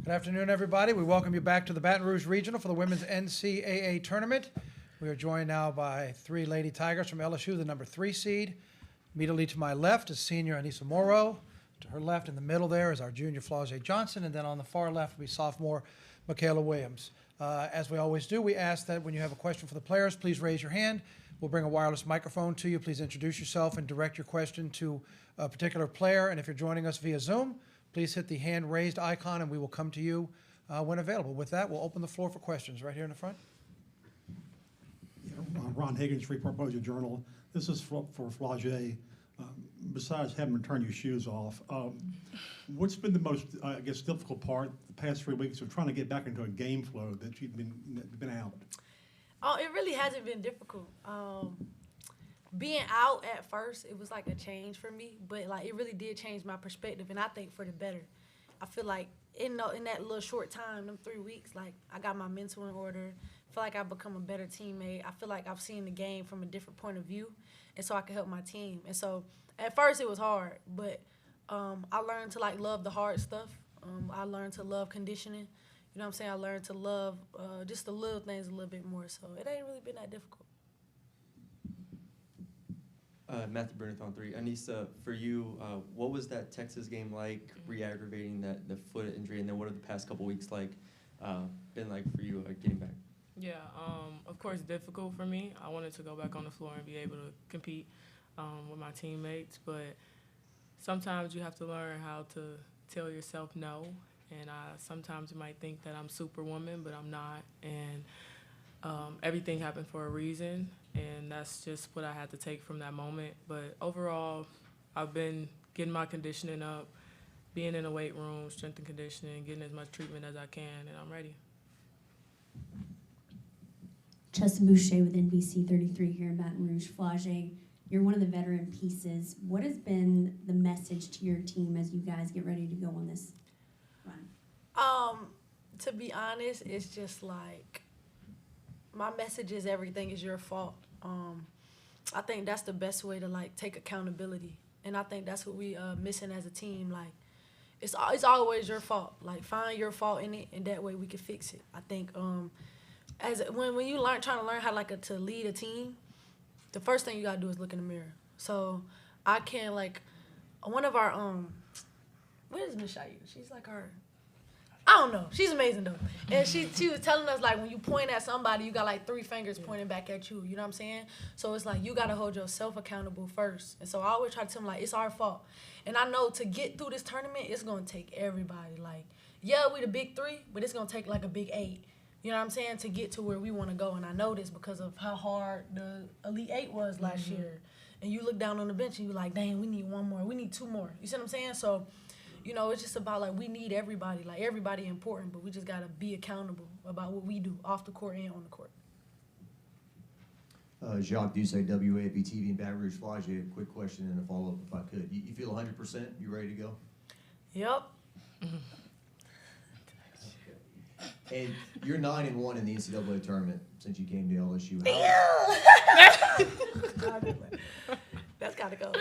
Good afternoon, everybody. We welcome you back to the Baton Rouge Regional for the Women's NCAA Tournament. We are joined now by three Lady Tigers from LSU, the number 3 seed. Immediately to my left is senior Aneesah Morrow. To her left in the middle there is our junior Flau'jae Johnson. And then on the far left will be sophomore Mikaylah Williams. As we always do, we ask that when you have a question for the players, please raise your hand. We'll bring a wireless microphone to you. Please introduce yourself and direct your question to a particular player. And if you're joining us via Zoom, please hit the hand raised icon and we will come to you when available. With that, we'll open the floor for questions right here in the front. Yeah, Ron Higgins, Freeport Post-Journal. This is for Flau'jae. Besides having to turn your shoes off, what's been the most, difficult part the past 3 weeks of trying to get back into a game flow that you've been out? Oh, it really hasn't been difficult. Being out at first, it was like a change for me, but like it really did change my perspective, and I think for the better. I feel like in that little short time, them 3 weeks, like I got my mental in order. I feel like I've become a better teammate. I feel like I've seen the game from a different point of view, and so I can help my team. And so at first it was hard, but I learned to like love the hard stuff. I learned to love conditioning. You know what I'm saying? I learned to love just the little things a little bit more. So it ain't really been that difficult. Matthew Burnett on 3. Aneesah, for you, what was that Texas game like, re-aggravating the foot injury, and then what have the past couple weeks been like for you getting back? Yeah, of course, difficult for me. I wanted to go back on the floor and be able to compete with my teammates, but sometimes you have to learn how to tell yourself no, and sometimes you might think that I'm Superwoman, but I'm not, and everything happened for a reason, and that's just what I had to take from that moment. But overall, I've been getting my conditioning up, being in the weight room, strength and conditioning, getting as much treatment as I can, and I'm ready. Chessa Boucher with NBC 33 here in Baton Rouge. Flau'jae, you're one of the veteran pieces. What has been the message to your team as you guys get ready to go on this run? To be honest, it's just like my message is everything is your fault. I think that's the best way to like take accountability, and I think that's what we missing as a team. Like it's always your fault. Like find your fault in it, and that way we can fix it. I think when you trying to learn how to lead a team, the first thing you gotta do is look in the mirror. So I can one of our where is Miss Shayu? She's like our, I don't know. She's amazing though. And she was telling us like when you point at somebody, you got like 3 fingers pointing back at you. You know what I'm saying? So it's like you gotta hold yourself accountable first. And so I always try to tell them like it's our fault. And I know to get through this tournament, it's gonna take everybody. Like, yeah, we the big 3, but it's gonna take like a big 8. You know what I'm saying? To get to where we want to go. And I know this because of how hard the Elite 8 was last year. And you look down on the bench and you're like, dang, we need 1 more. We need 2 more. You see what I'm saying? So, you know, it's just about like we need everybody. Like everybody important, but we just got to be accountable about what we do off the court and on the court. Jacques Doucet, WABTV in Baton Rouge. Flau'jae, a quick question and a follow-up if I could. You feel 100%? You ready to go? Yep. And you're 9-1 in the NCAA tournament since you came to LSU. That's got to go.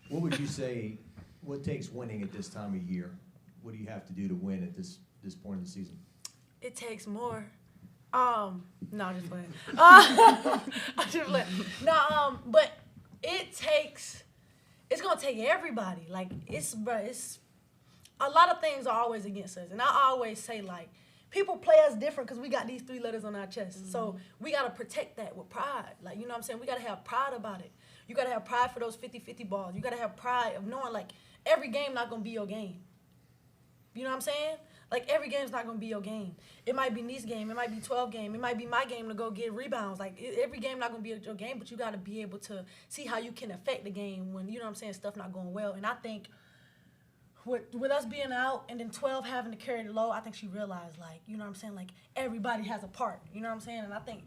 What would you say, what takes winning at this time of year? What do you have to do to win at this point of the season? It takes more. No, I'm just playing. I'm just playing. No, but it's going to take everybody. Like, it's a lot of things are always against us. And I always say, like, people play us different because we got these 3 letters on our chest. Mm-hmm. So we got to protect that with pride. Like, you know what I'm saying? We got to have pride about it. You got to have pride for those 50-50 balls. You got to have pride of knowing, like, every game not going to be your game. You know what I'm saying? Like, every game's not going to be your game. It might be Nice's game. It might be 12 game. It might be my game to go get rebounds. Like, every game not going to be your game, but you got to be able to see how you can affect the game when, you know what I'm saying, stuff not going well. And I think with us being out and then 12 having to carry the load, I think she realized, like, you know what I'm saying, like, everybody has a part. You know what I'm saying? And I think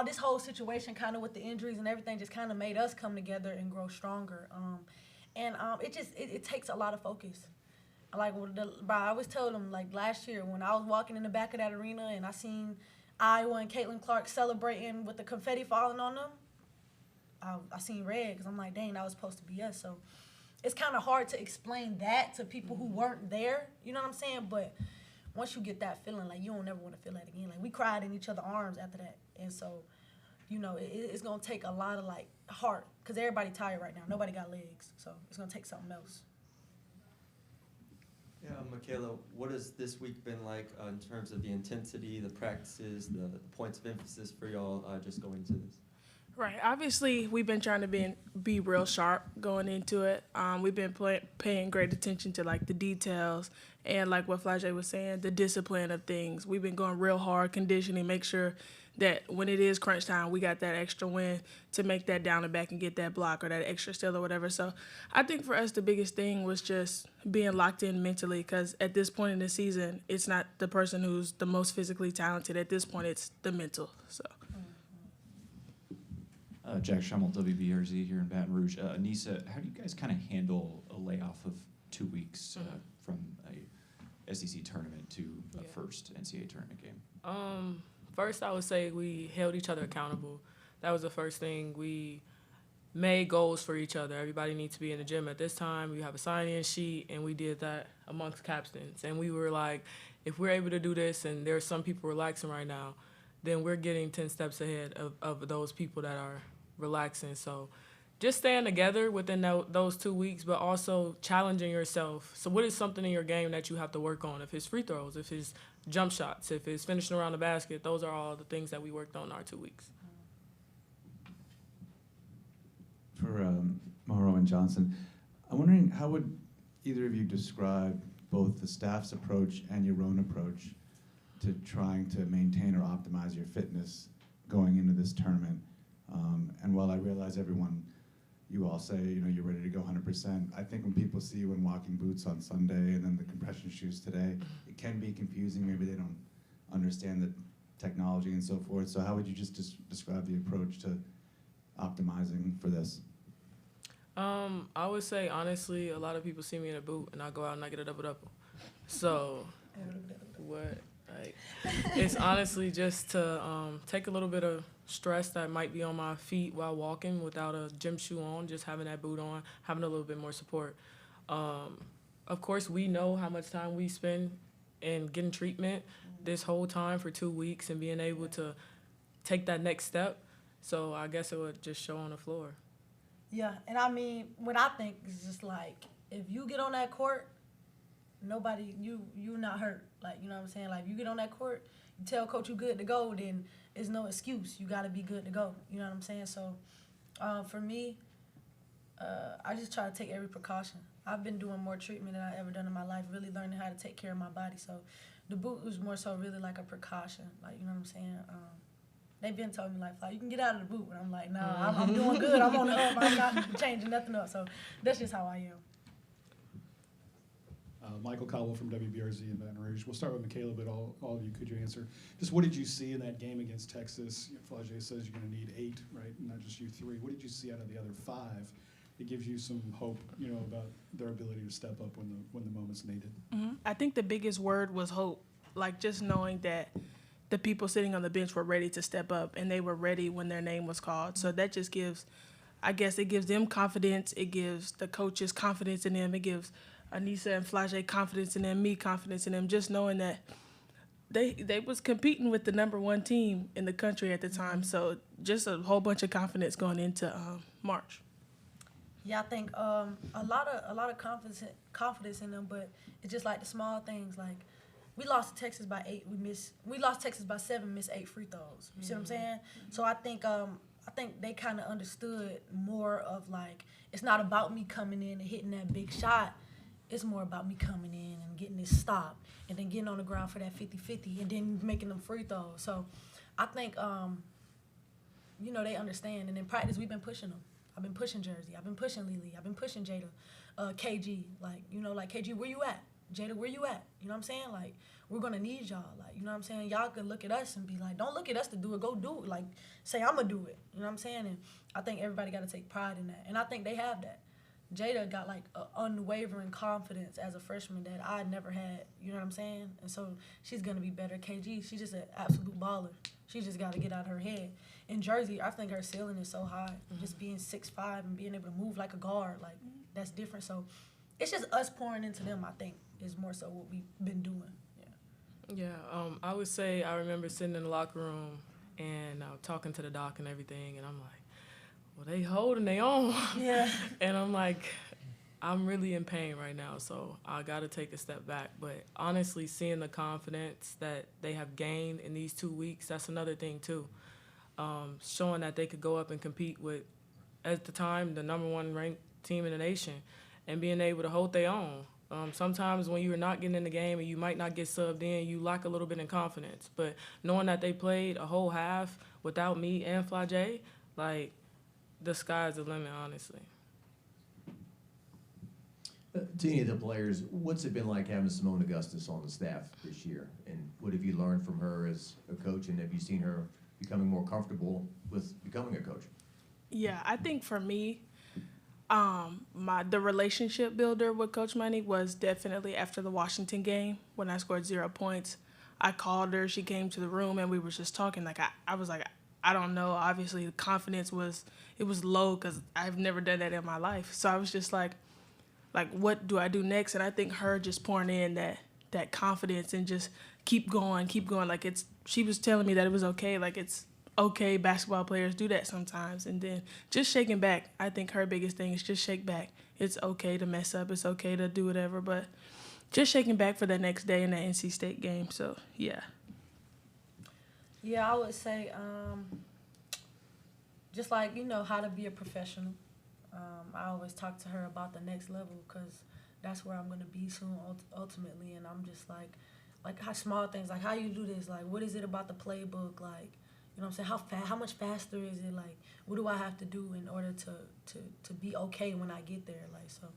this whole situation kind of with the injuries and everything just kind of made us come together and grow stronger. It takes a lot of focus. Like, I always tell them, like, last year when I was walking in the back of that arena and I seen Iowa and Caitlin Clark celebrating with the confetti falling on them, I seen red because I'm like, dang, that was supposed to be us. So it's kind of hard to explain that to people who weren't there, you know what I'm saying? But once you get that feeling, like, you don't never want to feel that again. Like, we cried in each other's arms after that. And so, you know, it's going to take a lot of, like, heart, because everybody tired right now. Nobody got legs. So it's going to take something else. Yeah, Mikaylah, what has this week been like in terms of the intensity, the practices, the points of emphasis for y'all just going into this? Right. Obviously, we've been trying to be real sharp going into it. We've been paying great attention to, like, the details and, like what Flau'jae was saying, the discipline of things. We've been going real hard, conditioning, make sure that when it is crunch time, we got that extra win to make that down and back and get that block or that extra steal or whatever. So I think for us, the biggest thing was just being locked in mentally, because at this point in the season, it's not the person who's the most physically talented. At this point, it's the mental. So. Jack Schummel, WBRZ here in Baton Rouge. Aneesah, how do you guys kind of handle a layoff of 2 weeks from a SEC tournament to a first NCAA tournament game? First, I would say we held each other accountable. That was the first thing. We made goals for each other. Everybody needs to be in the gym at this time. We have a sign-in sheet, and we did that amongst captains. And we were like, if we're able to do this and there are some people relaxing right now, then we're getting 10 steps ahead of those people that are relaxing. So just staying together within those 2 weeks, but also challenging yourself. So what is something in your game that you have to work on? If it's free throws, if it's jump shots, if it's finishing around the basket, those are all the things that we worked on in our 2 weeks. For Morrow and Johnson, I'm wondering, how would either of you describe both the staff's approach and your own approach to trying to maintain or optimize your fitness going into this tournament? And while I realize you all say, you know, you're ready to go 100%, I think when people see you in walking boots on Sunday and then the compression shoes today, it can be confusing. Maybe they don't understand the technology and so forth. So how would you just describe the approach to optimizing for this? I would say, honestly, a lot of people see me in a boot, and I go out and I get a double-double. So it's honestly just to take a little bit of stress that might be on my feet while walking without a gym shoe on, just having that boot on, having a little bit more support. Of course, we know how much time we spend in getting treatment this whole time for 2 weeks and being able to take that next step. So I guess it would just show on the floor. Yeah, and I mean, what I think is just like, if you get on that court, nobody, you're not hurt. Like, you know what I'm saying? Like, if you get on that court, you tell coach you good to go, then there's no excuse. You got to be good to go. You know what I'm saying? So, for me, I just try to take every precaution. I've been doing more treatment than I've ever done in my life, really learning how to take care of my body. So, the boot was more so really like a precaution. Like, you know what I'm saying? They've been telling me, like, you can get out of the boot. And I'm like, nah, I'm doing good. I'm on the up. I'm not changing nothing up. So that's just how I am. Michael Caldwell from WBRZ in Baton Rouge. We'll start with Mikaylah, but all of you, could you answer? Just what did you see in that game against Texas? Flau'jae says you're going to need 8, right? Not just you 3. What did you see out of the other 5 that gives you some hope, you know, about their ability to step up when the moment's needed? Mm-hmm. I think the biggest word was hope. Like, just knowing that the people sitting on the bench were ready to step up, and they were ready when their name was called. So that just gives, I guess, it gives them confidence. It gives the coaches confidence in them. It gives Aneesah and Flau'jae confidence in them, me confidence in them, just knowing that they was competing with the #1 team in the country at the time. So just a whole bunch of confidence going into March. Yeah, I think a lot of confidence in them, but it's just like the small things. Like, we lost to Texas by 8. We lost Texas by 7. Missed 8 free throws. You see what I'm saying? So I think they kind of understood more of, like, it's not about me coming in and hitting that big shot. It's more about me coming in and getting this stop and then getting on the ground for that 50-50 and then making them free throws. So I think, you know, they understand. And in practice, we've been pushing them. I've been pushing Jersey. I've been pushing Lily. I've been pushing Jada. KG, like, you know, like, KG, where you at? Jada, where you at? You know what I'm saying? Like, we're going to need y'all. Like, you know what I'm saying? Y'all can look at us and be like, don't look at us to do it. Go do it. Like, say, I'm going to do it. You know what I'm saying? And I think everybody got to take pride in that. And I think they have that. Jada got, like, an unwavering confidence as a freshman that I never had. You know what I'm saying? And so she's going to be better. KG, she's just an absolute baller. She just got to get out of her head. In Jersey, I think her ceiling is so high. Just being 6'5" and being able to move like a guard, like, that's different. So it's just us pouring into them, I think, is more so what we've been doing. Yeah. Yeah, I would say I remember sitting in the locker room and talking to the doc and everything, and I'm like, well, they holding their own. Yeah. And I'm like, I'm really in pain right now, so I got to take a step back. But honestly, seeing the confidence that they have gained in these 2 weeks, that's another thing too. Showing that they could go up and compete with, at the time, the #1 ranked team in the nation, and being able to hold their own. Sometimes when you're not getting in the game and you might not get subbed in, you lack a little bit in confidence. But knowing that they played a whole half without me and Flau'jae, like, the sky's the limit, honestly. To any of the players, what's it been like having Simone Augustus on the staff this year? And what have you learned from her as a coach, and have you seen her becoming more comfortable with becoming a coach? Yeah, I think for me, the relationship builder with Coach Money was definitely after the Washington game when I scored 0 points. I called her, she came to the room, and we were just talking. Like I was like, I don't know. Obviously, the confidence was low because I've never done that in my life. So I was just like, what do I do next? And I think her just pouring in that confidence and just keep going. Like she was telling me that it was okay. Like it's okay, basketball players do that sometimes. And then just shaking back. I think her biggest thing is just shake back. It's okay to mess up. It's okay to do whatever. But just shaking back for the next day in the NC State game. So, yeah. Yeah, I would say just like, how to be a professional. I always talk to her about the next level because that's where I'm going to be soon ultimately. And I'm just like how small things, like how you do this, like what is it about the playbook, like, you know what I'm saying, how much faster is it, like what do I have to do in order to be okay when I get there, like, so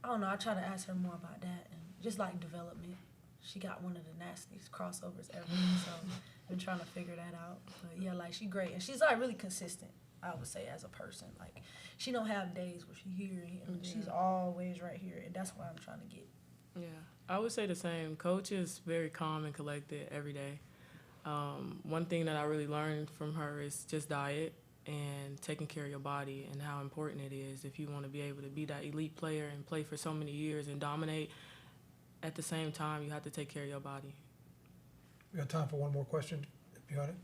I don't know, I try to ask her more about that and just like development. She got one of the nastiest crossovers ever, so I've been trying to figure that out. But yeah, like she's great and she's like really consistent, I would say, as a person. Like she don't have days where she here and she's always right here, and that's what I'm trying to get. Yeah, I would say the same. Coach is very calm and collected every day. One thing that I really learned from her is just diet and taking care of your body and how important it is if you want to be able to be that elite player and play for so many years and dominate. At the same time, you have to take care of your body. We got time for one more question, if you got it.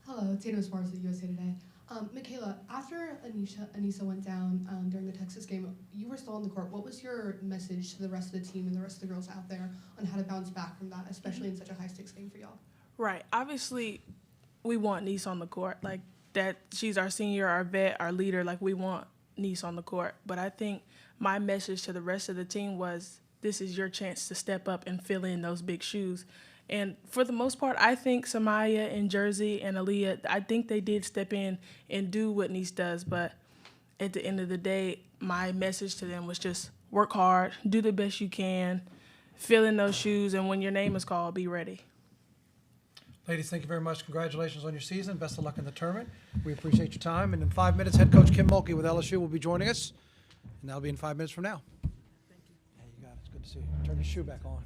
Hello, it's Anna Sparks with USA Today. Mikaylah, after Aneesah went down during the Texas game, you were still on the court. What was your message to the rest of the team and the rest of the girls out there on how to bounce back from that, especially in such a high-stakes game for y'all? Right. Obviously, we want Niece on the court. Like, that she's our senior, our vet, our leader. Like, we want Niece on the court. But I think my message to the rest of the team was, this is your chance to step up and fill in those big shoes. And for the most part, I think Samaya and Jersey and Aaliyah, I think they did step in and do what Niece does. But at the end of the day, my message to them was just work hard, do the best you can, fill in those shoes, and when your name is called, be ready. Ladies, thank you very much. Congratulations on your season. Best of luck in the tournament. We appreciate your time. And in 5 minutes, head coach Kim Mulkey with LSU will be joining us. And that'll be in 5 minutes from now. Thank you. Yeah, you got it. It's good to see you. Turn your shoe back on.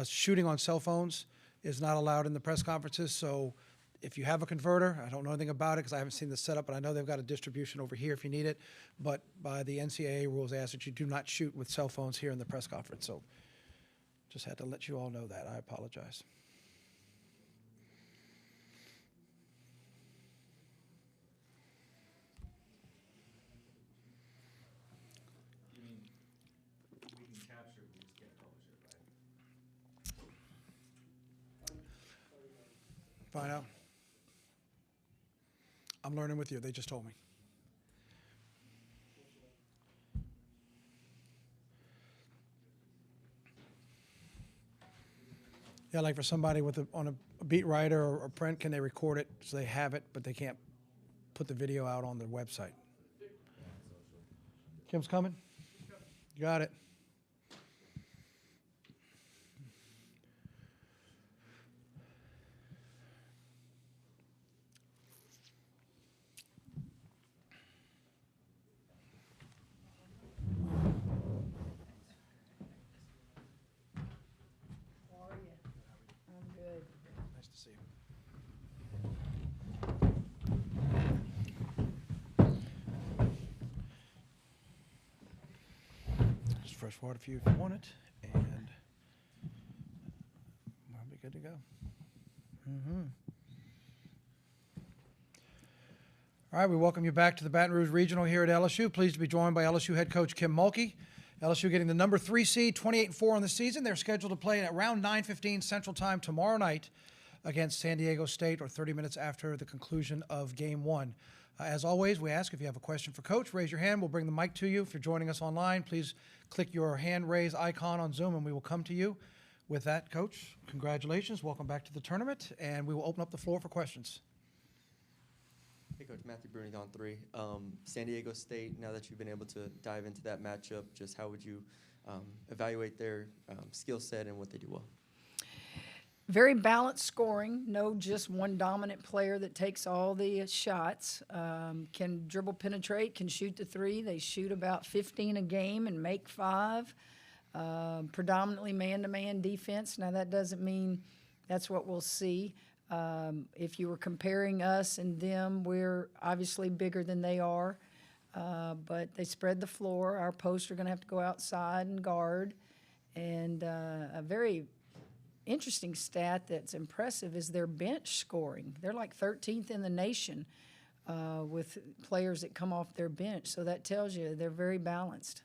shooting on cell phones is not allowed in the press conferences. So if you have a converter, I don't know anything about it because I haven't seen the setup, but I know they've got a distribution over here if you need it. But by the NCAA rules, they ask that you do not shoot with cell phones here in the press conference. So just had to let you all know that. I apologize. Find out. I'm learning with you. They just told me. Yeah, like for somebody with on a beat writer or print, can they record it so they have it, but they can't put the video out on their website? Kim's coming? You got it. Nice to see you. Just fresh water for you if you want it, and we'll be good to go. All right, we welcome you back to the Baton Rouge Regional here at LSU. Pleased to be joined by LSU head coach Kim Mulkey. LSU getting the number 3 seed, 28-4 on the season. They're scheduled to play at around 9:15 Central Time tomorrow night against San Diego State, or 30 minutes after the conclusion of Game 1. As always, we ask if you have a question for Coach, raise your hand. We'll bring the mic to you. If you're joining us online, please click your hand raise icon on Zoom, and we will come to you. With that, Coach, congratulations. Welcome back to the tournament, and we will open up the floor for questions. Hey, Coach, Matthew Bruni on 3. San Diego State, now that you've been able to dive into that matchup, just how would you evaluate their skill set and what they do well? Very balanced scoring, no just one dominant player that takes all the shots. Can dribble, penetrate, can shoot the 3. They shoot about 15 a game and make 5. Predominantly man-to-man defense. Now, that doesn't mean that's what we'll see. If you were comparing us and them, we're obviously bigger than they are, but they spread the floor. Our posts are going to have to go outside and guard. And a very interesting stat that's impressive is their bench scoring. They're like 13th in the nation with players that come off their bench. So that tells you they're very balanced.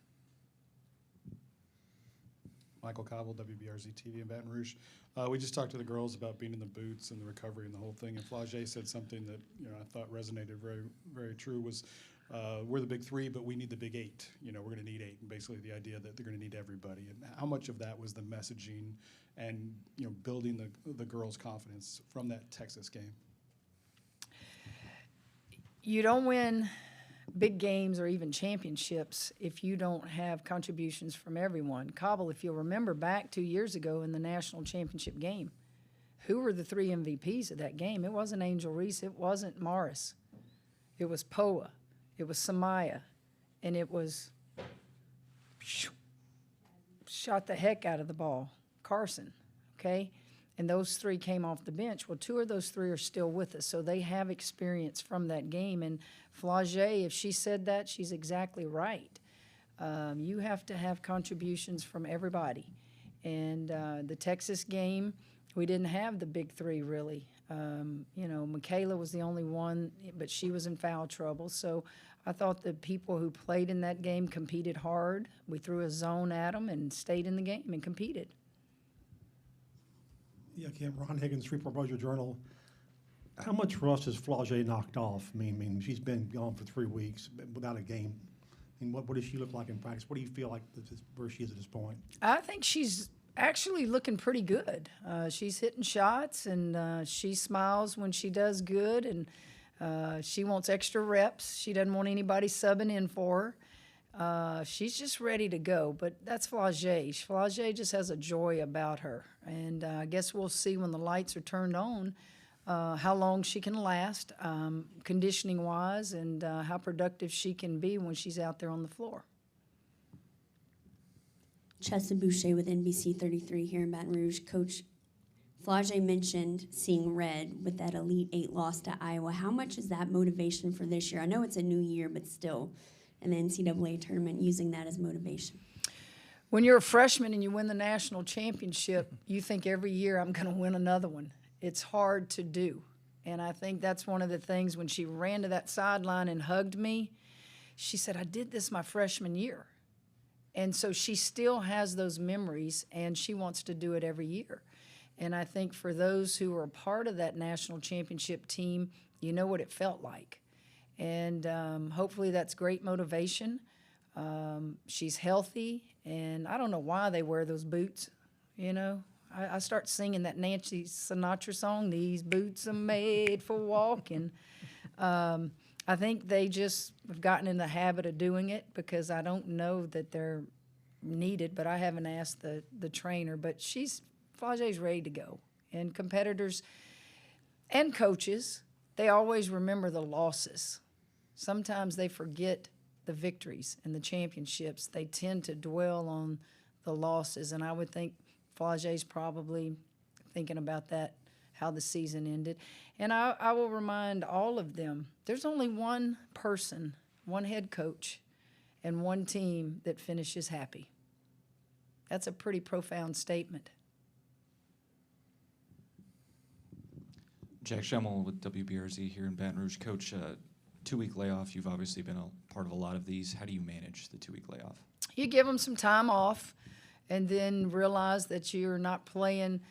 Michael Cobble, WBRZ TV in Baton Rouge. We just talked to the girls about being in the boots and the recovery and the whole thing. And Flau'jae said something that I thought resonated very, very true was we're the big 3, but we need the big 8. We're going to need 8, and basically the idea that they're going to need everybody. And how much of that was the messaging and building the girls' confidence from that Texas game? You don't win big games or even championships if you don't have contributions from everyone. Cobble, if you'll remember back 2 years ago in the national championship game, who were the 3 MVPs of that game? It wasn't Angel Reese. It wasn't Morris. It was Poa. It was Samaya. And it was shot the heck out of the ball, Carson, okay? And those 3 came off the bench. Well, 2 of those 3 are still with us, so they have experience from that game. And Flau'jae, if she said that, she's exactly right. You have to have contributions from everybody. And the Texas game, we didn't have the big 3 really. Mikaylah was the only one, but she was in foul trouble. So I thought the people who played in that game competed hard. We threw a zone at them and stayed in the game and competed. Yeah, Kim, Ron Higgins, Shreveport Journal. How much rust has Flau'jae knocked off? I mean, she's been gone for 3 weeks without a game. I mean, what does she look like in practice? What do you feel like where she is at this point? I think she's actually looking pretty good. She's hitting shots, and she smiles when she does good, and she wants extra reps. She doesn't want anybody subbing in for her. She's just ready to go, but that's Flau'jae. Flau'jae just has a joy about her, and I guess we'll see when the lights are turned on how long she can last, conditioning-wise, and how productive she can be when she's out there on the floor. Chessa Boucher with NBC 33 here in Baton Rouge. Coach, Flau'jae mentioned seeing red with that Elite Eight loss to Iowa. How much is that motivation for this year? I know it's a new year, but still, in the NCAA tournament, using that as motivation. When you're a freshman and you win the national championship, you think every year I'm going to win another one. It's hard to do. And I think that's one of the things when she ran to that sideline and hugged me, she said, I did this my freshman year. And so she still has those memories, and she wants to do it every year. And I think for those who were a part of that national championship team, you know what it felt like. And hopefully that's great motivation. She's healthy, and I don't know why they wear those boots, you know. I start singing that Nancy Sinatra song, These Boots Are Made for Walking. I think they just have gotten in the habit of doing it because I don't know that they're needed, but I haven't asked the trainer. But Flau'jae's ready to go. And competitors and coaches, they always remember the losses. Sometimes they forget the victories and the championships. They tend to dwell on the losses, and I would think Flau'jae's probably thinking about that, how the season ended. And I will remind all of them, there's only one person, one head coach, and one team that finishes happy. That's a pretty profound statement. Jack Schemmel with WBRZ here in Baton Rouge. Coach, 2-week layoff, you've obviously been a part of a lot of these. How do you manage the 2-week layoff? You give them some time off and then realize that you're not playing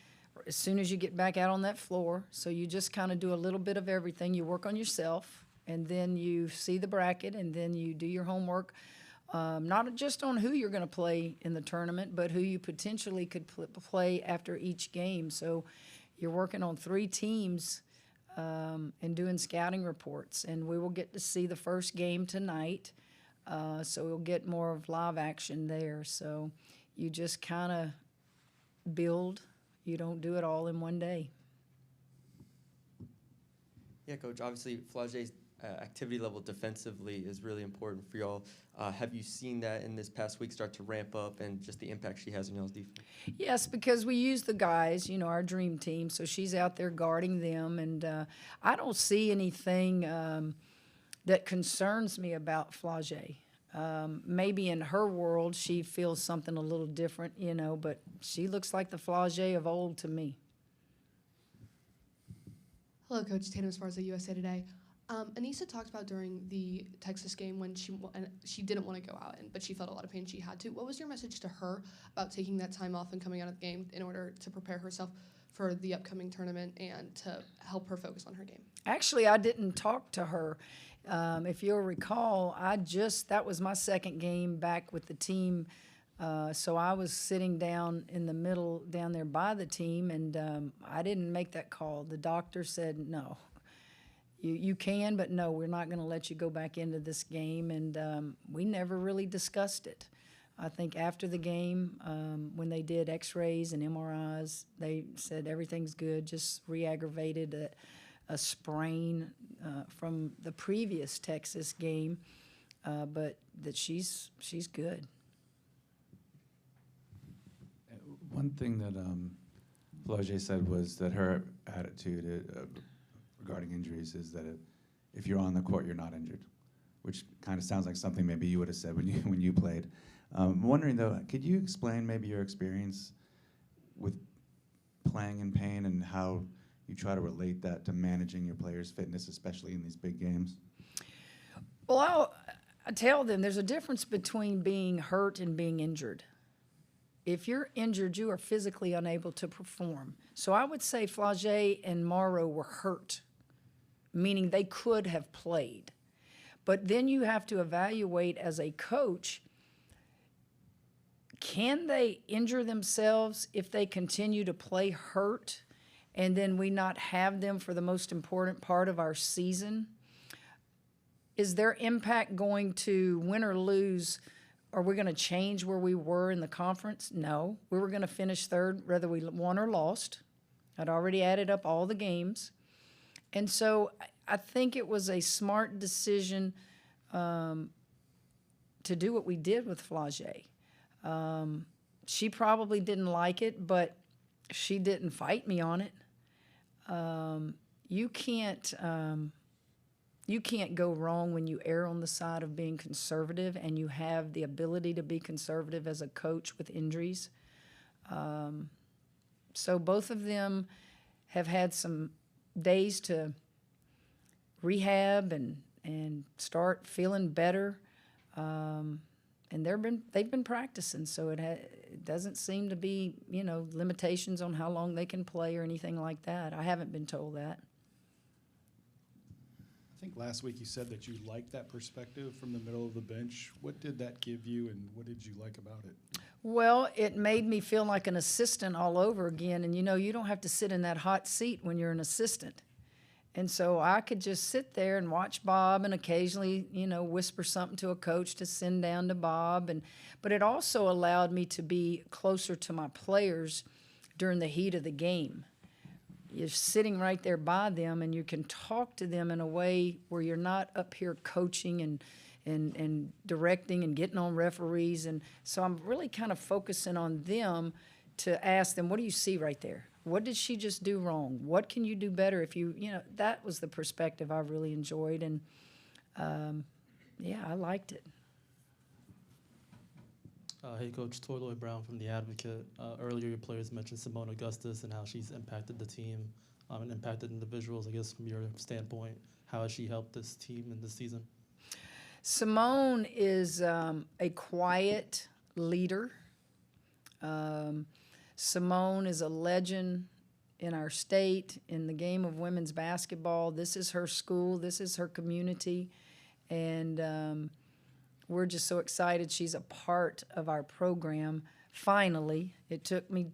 as soon as you get back out on that floor. So you just kind of do a little bit of everything. You work on yourself, and then you see the bracket, and then you do your homework, not just on who you're going to play in the tournament, but who you potentially could play after each game. So you're working on 3 teams and doing scouting reports. And we will get to see the first game tonight, so we'll get more of live action there. So you just kind of build. You don't do it all in one day. Yeah, Coach, obviously Flau'jae's activity level defensively is really important for y'all. Have you seen that in this past week start to ramp up and just the impact she has on y'all's defense? Yes, because we use the guys, you know, our dream team, so she's out there guarding them, and I don't see anything that concerns me about Flau'jae. Maybe in her world she feels something a little different, you know, but she looks like the Flau'jae of old to me. Hello, Coach. Tatum Esparza, USA Today. Aneesah talked about during the Texas game when she didn't want to go out, but she felt a lot of pain. She had to. What was your message to her about taking that time off and coming out of the game in order to prepare herself for the upcoming tournament and to help her focus on her game? Actually, I didn't talk to her. If you'll recall, that was my second game back with the team. So I was sitting down in the middle down there by the team, and I didn't make that call. The doctor said, no, you can, but no, we're not going to let you go back into this game. And we never really discussed it. I think after the game, when they did x-rays and MRIs, they said everything's good, just re-aggravated a sprain from the previous Texas game, but that she's good. One thing that Flau'jae said was that her attitude regarding injuries is that if you're on the court, you're not injured, which kind of sounds like something maybe you would have said when you played. I'm wondering, though, could you explain maybe your experience with playing in pain and how you try to relate that to managing your players' fitness, especially in these big games? Well, I tell them there's a difference between being hurt and being injured. If you're injured, you are physically unable to perform. So I would say Flau'jae and Morrow were hurt, meaning they could have played. But then you have to evaluate as a coach, can they injure themselves if they continue to play hurt and then we not have them for the most important part of our season? Is their impact going to win or lose? Are we going to change where we were in the conference? No. We were going to finish third whether we won or lost. I'd already added up all the games. And so I think it was a smart decision to do what we did with Flau'jae. She probably didn't like it, but she didn't fight me on it. You can't go wrong when you err on the side of being conservative, and you have the ability to be conservative as a coach with injuries. So both of them have had some days to rehab and start feeling better. And they've been practicing, so it doesn't seem to be, limitations on how long they can play or anything like that. I haven't been told that. I think last week you said that you liked that perspective from the middle of the bench. What did that give you, and what did you like about it? Well, it made me feel like an assistant all over again. And, you don't have to sit in that hot seat when you're an assistant. And so I could just sit there and watch Bob and occasionally, whisper something to a coach to send down to Bob. But it also allowed me to be closer to my players during the heat of the game. You're sitting right there by them, and you can talk to them in a way where you're not up here coaching and directing and getting on referees. And so I'm really kind of focusing on them to ask them, what do you see right there? What did she just do wrong? What can you do better if that was the perspective I really enjoyed. And, I liked it. Hey, Coach, Toy Lloyd Brown from The Advocate. Earlier, your players mentioned Simone Augustus and how she's impacted the team and impacted individuals. I guess from your standpoint, how has she helped this team in this season? Simone is a quiet leader. Simone is a legend in our state, in the game of women's basketball. This is her school. This is her community. And we're just so excited she's a part of our program. Finally, it took me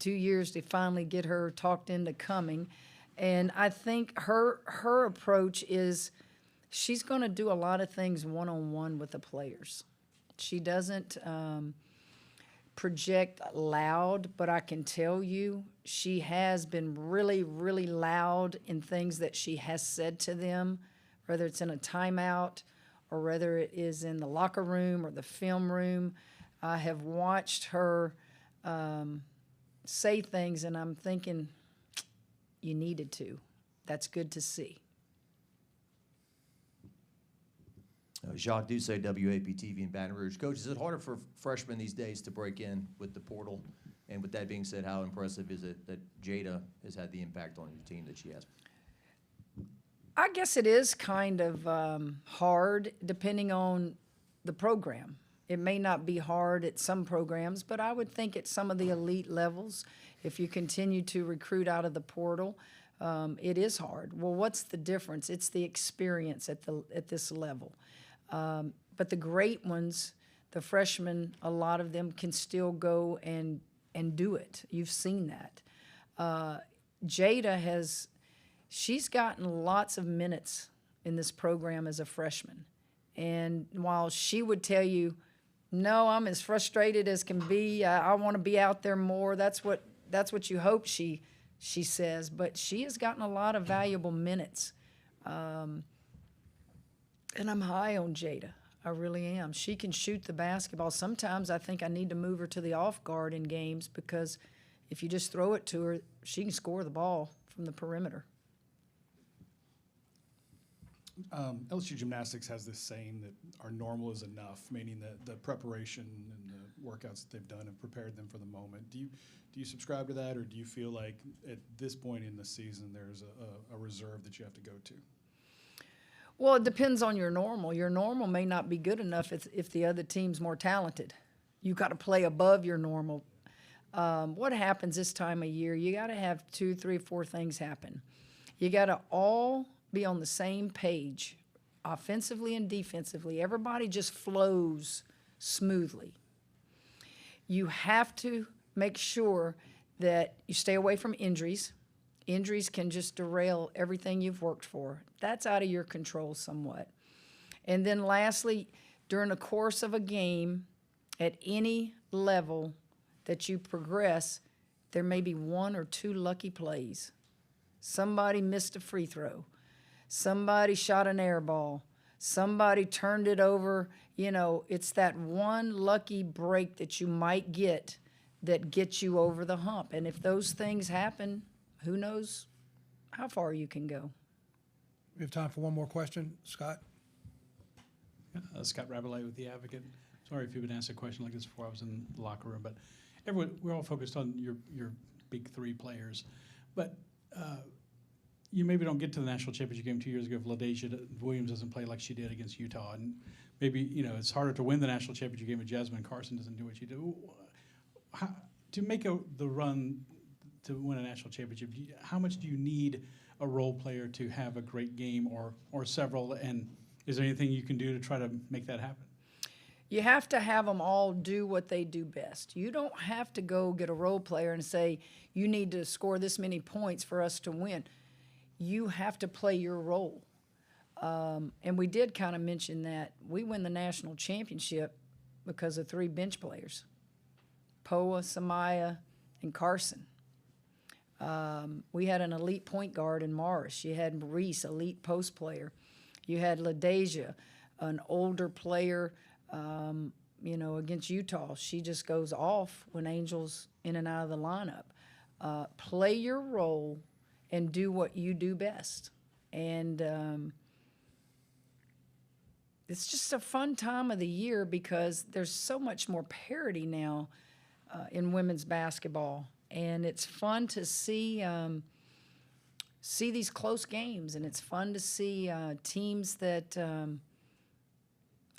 2 years to finally get her talked into coming. And I think her approach is she's going to do a lot of things one-on-one with the players. She doesn't project loud, but I can tell you she has been really, really loud in things that she has said to them, whether it's in a timeout or whether it is in the locker room or the film room. I have watched her say things, and I'm thinking, you needed to. That's good to see. Jacques Douce, WAP-TV in Baton Rouge. Coach, is it harder for freshmen these days to break in with the portal? And with that being said, how impressive is it that Jada has had the impact on your team that she has? I guess it is kind of hard depending on the program. It may not be hard at some programs, but I would think at some of the elite levels, if you continue to recruit out of the portal, it is hard. Well, what's the difference? It's the experience at this level. But the great ones, the freshmen, a lot of them can still go and do it. You've seen that. Jada she's gotten lots of minutes in this program as a freshman. And while she would tell you, no, I'm as frustrated as can be, I want to be out there more, that's what you hope she says. But she has gotten a lot of valuable minutes. And I'm high on Jada. I really am. She can shoot the basketball. Sometimes I think I need to move her to the off guard in games, because if you just throw it to her, she can score the ball from the perimeter. LSU Gymnastics has this saying that our normal is enough, meaning that the preparation and the workouts that they've done have prepared them for the moment. Do you subscribe to that, or do you feel like at this point in the season there's a reserve that you have to go to? Well, it depends on your normal. Your normal may not be good enough if the other team's more talented. You got to play above your normal. What happens this time of year, you got to have 2, 3, 4 things happen. You got to all be on the same page, offensively and defensively. Everybody just flows smoothly. You have to make sure that you stay away from injuries. Injuries can just derail everything you've worked for. That's out of your control somewhat. And then lastly, during the course of a game, at any level that you progress, there may be 1 or 2 lucky plays. Somebody missed a free throw. Somebody shot an air ball. somebody turned it over. You know, it's that one lucky break that you might get that gets you over the hump. And if those things happen, who knows how far you can go. We have time for one more question. Scott? Scott Rabelais with The Advocate. Sorry if you've been asked a question like this before. I was in the locker room, but we're all focused on your big three players. But you maybe don't get to the national championship game 2 years ago if LaDasia Williams doesn't play like she did against Utah. And maybe, you know, it's harder to win the national championship game if Jasmine Carson doesn't do what you do. To make the run to win a national championship, how much do you need a role player to have a great game or several? And is there anything you can do to try to make that happen? You have to have them all do what they do best. You don't have to go get a role player and say, you need to score this many points for us to win. You have to play your role. And we did kind of mention that we win the national championship because of 3 bench players, Poa, Samaya, and Carson. We had an elite point guard in Morris. You had Reese, elite post player. You had LaDasia, an older player, you know, against Utah. She just goes off when Angel's in and out of the lineup. Play your role and do what you do best. And it's just a fun time of the year because there's so much more parity now in women's basketball. And it's fun to see these close games, and it's fun to see teams that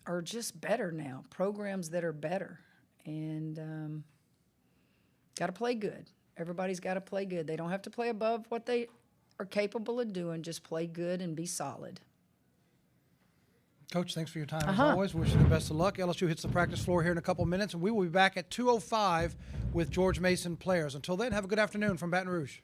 are just better now, programs that are better, and got to play good. Everybody's got to play good. They don't have to play above what they are capable of doing. Just play good and be solid. Coach, thanks for your time as always. Wish you the best of luck. LSU hits the practice floor here in a couple minutes, and we will be back at 2:05 with George Mason players. Until then, have a good afternoon from Baton Rouge.